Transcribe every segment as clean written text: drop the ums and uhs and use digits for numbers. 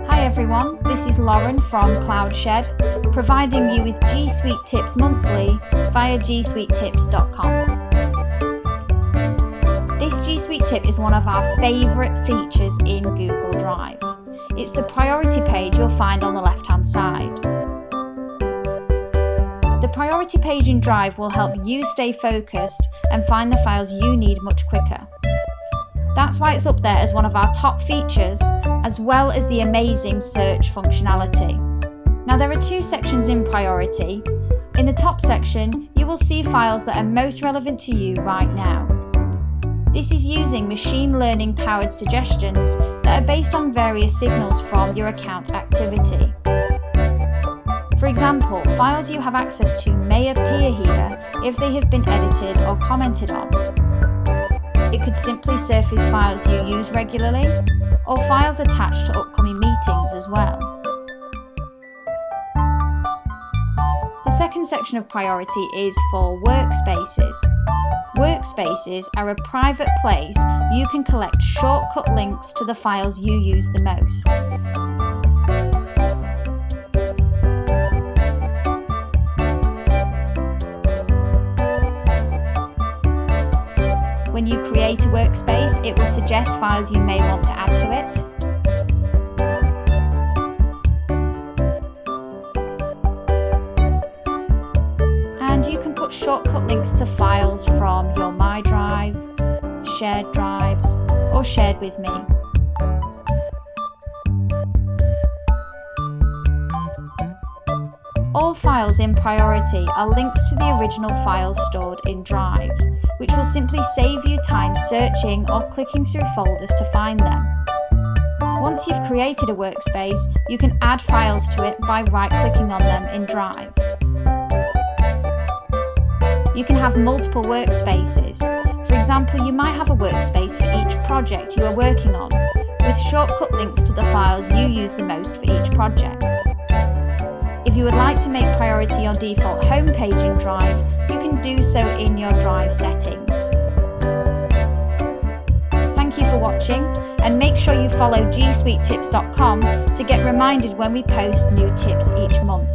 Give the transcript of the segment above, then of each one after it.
Hi everyone, this is Lauren from CloudShed, providing you with G Suite tips monthly via gsuite.tips.com. This G Suite tip is one of our favourite features in Google Drive. It's the priority page you'll find on the left-hand side. The priority page in Drive will help you stay focused and find the files you need much quicker. That's why it's up there as one of our top features, as well as the amazing search functionality. Now there are two sections in priority. In the top section, you will see files that are most relevant to you right now. This is using machine learning powered suggestions that are based on various signals from your account activity. For example, files you have access to may appear here if they have been edited or commented on. It could simply surface files you use regularly, or files attached to upcoming meetings as well. The second section of priority is for workspaces. Workspaces are a private place you can collect shortcut links to the files you use the most. When you create a workspace, it will suggest files you may want to add to it. And you can put shortcut links to files from your My Drive, shared drives, or shared with me. All files in priority are links to the original files stored in Drive, which will simply save you time searching or clicking through folders to find them. Once you've created a workspace, you can add files to it by right-clicking on them in Drive. You can have multiple workspaces. For example, you might have a workspace for each project you are working on, with shortcut links to the files you use the most for each project. If you would like to make priority your default homepage in Drive, you can do so in your Drive settings. Thank you for watching, and make sure you follow gsuitetips.com to get reminded when we post new tips each month.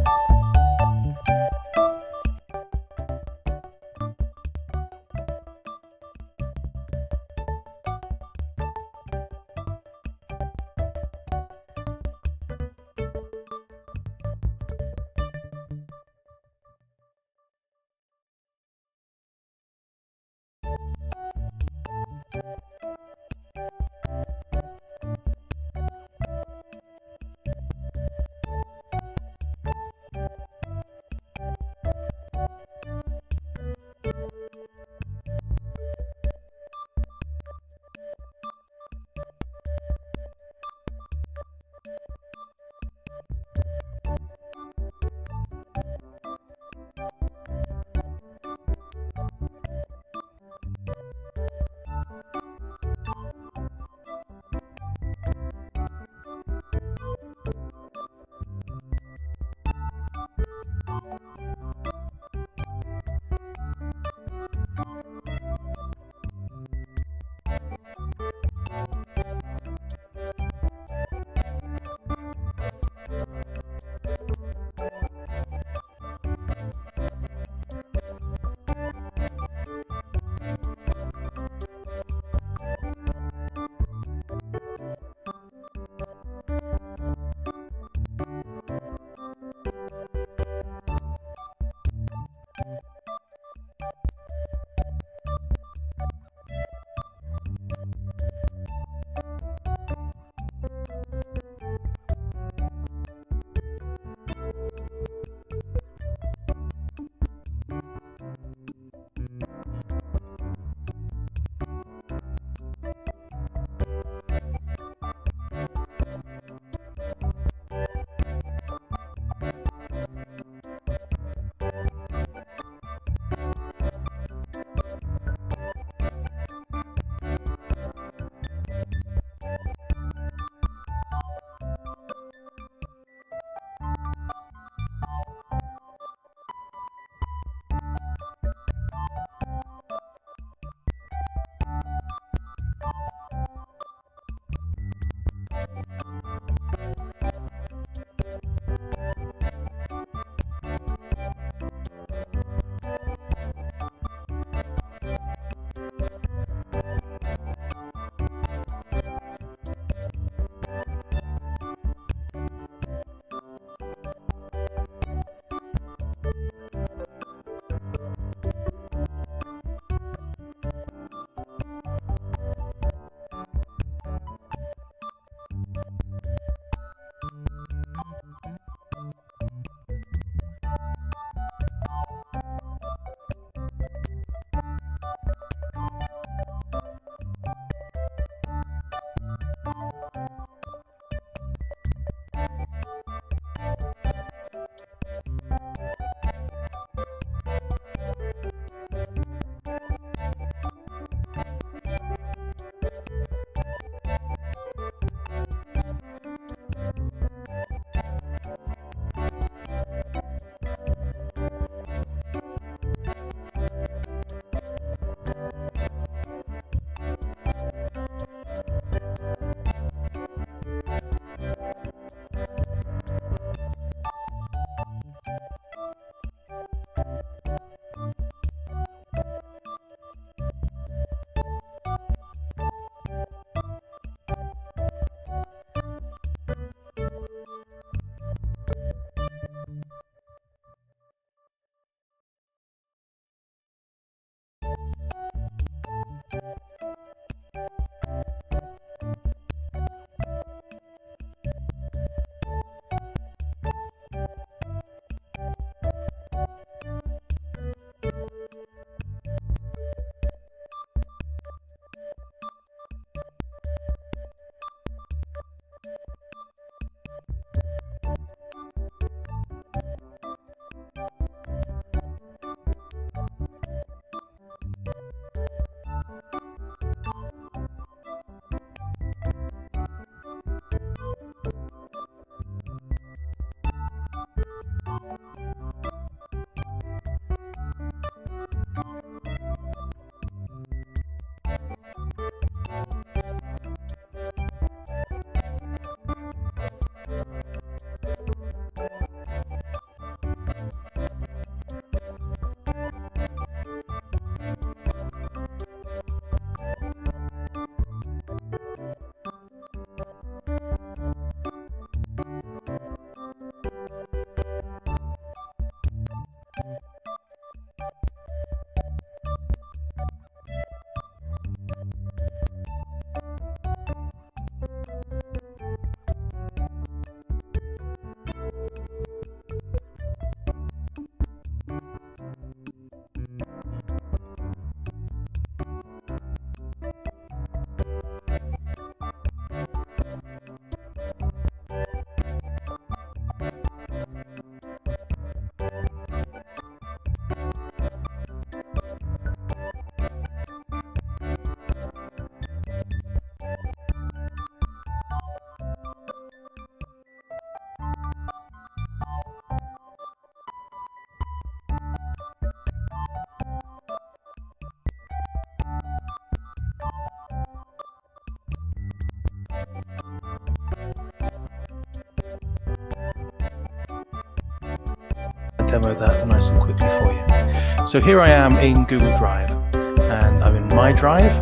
demo that nice and quickly for you. So here I am in Google Drive, and I'm in My Drive,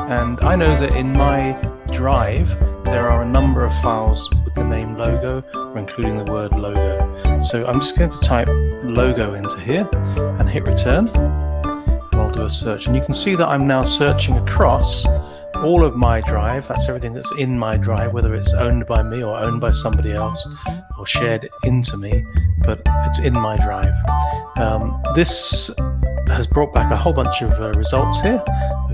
and I know that in my Drive there are a number of files with the name logo, or including the word logo. So I'm just going to type logo into here and hit return, and I'll do a search, and you can see that I'm now searching across all of my Drive. That's everything that's in my Drive, whether it's owned by me or owned by somebody else or shared into me, but it's in my Drive. This has brought back a whole bunch of results here,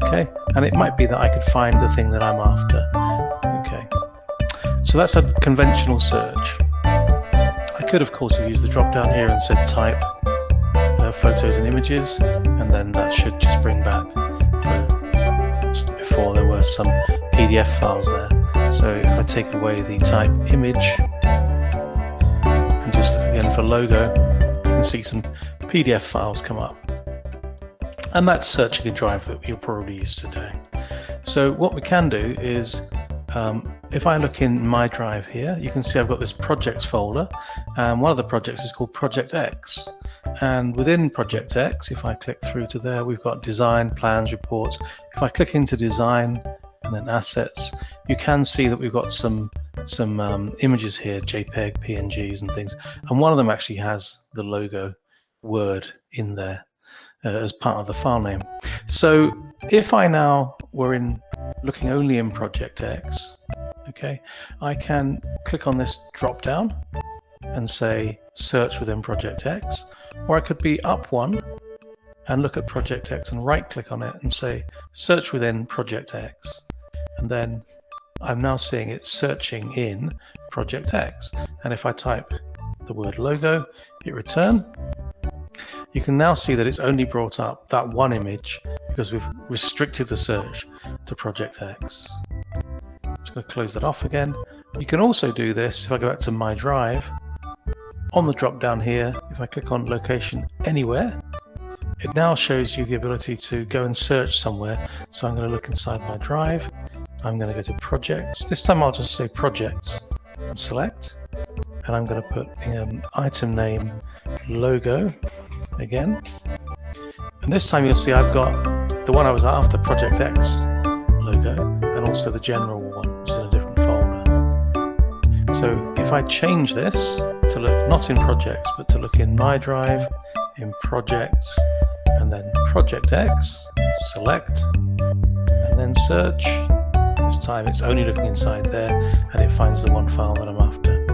okay, and it might be that I could find the thing that I'm after. Okay, so that's a conventional search. I could of course have used the drop down here and said type photos and images, and then that should just bring back, before there were some PDF files there. So if I take away the type image and just look again for logo, you can see some PDF files come up. And that's searching a drive that you're probably used to doing. So what we can do is, if I look in my Drive here, you can see I've got this projects folder, and one of the projects is called Project X. And within Project X, if I click through to there, we've got design, plans, reports. If I click into design and then assets, you can see that we've got some images here, JPEG, PNGs and things. And one of them actually has the logo word in there as part of the file name. So if I now were looking only in Project X, okay, I can click on this drop down and say search within Project X, or I could be up one and look at Project X and right click on it and say search within Project X, and then I'm now seeing it searching in Project X. And if I type the word logo, hit return, you can now see that it's only brought up that one image because we've restricted the search to Project X. I'm just going to close that off again. You can also do this if I go back to my Drive. On the drop down here, if I click on location anywhere, it now shows you the ability to go and search somewhere. So I'm going to look inside my Drive. I'm going to go to projects. This time I'll just say projects and select, and I'm going to put item name logo again. And this time you'll see I've got the one I was after, Project X logo, and also the general one, which is in a different folder. So if I change this to look not in projects, but to look in my Drive, in projects, and then Project X, select, and then search. This time it's only looking inside there, and it finds the one file that I'm after.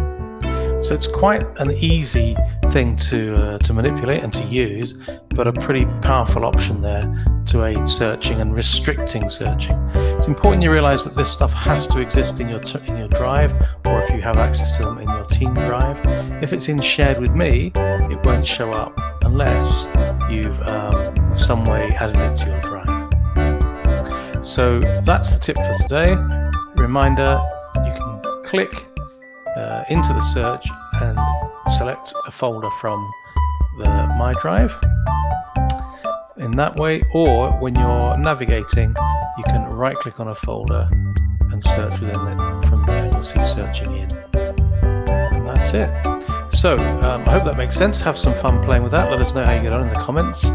So it's quite an easy thing to manipulate and to use, but a pretty powerful option there to aid searching and restricting searching. It's important you realize that this stuff has to exist in your Drive, or if you have access to them in your team Drive. If it's in shared with me, it won't show up unless you've in some way added it to your Drive. So that's the tip for today. Reminder, you can click into the search and select a folder from the My Drive in that way, or when you're navigating, you can right click on a folder and search within it. From there you'll see searching in, and that's it. So I hope that makes sense. Have some fun playing with that. Let us know how you get on in the comments.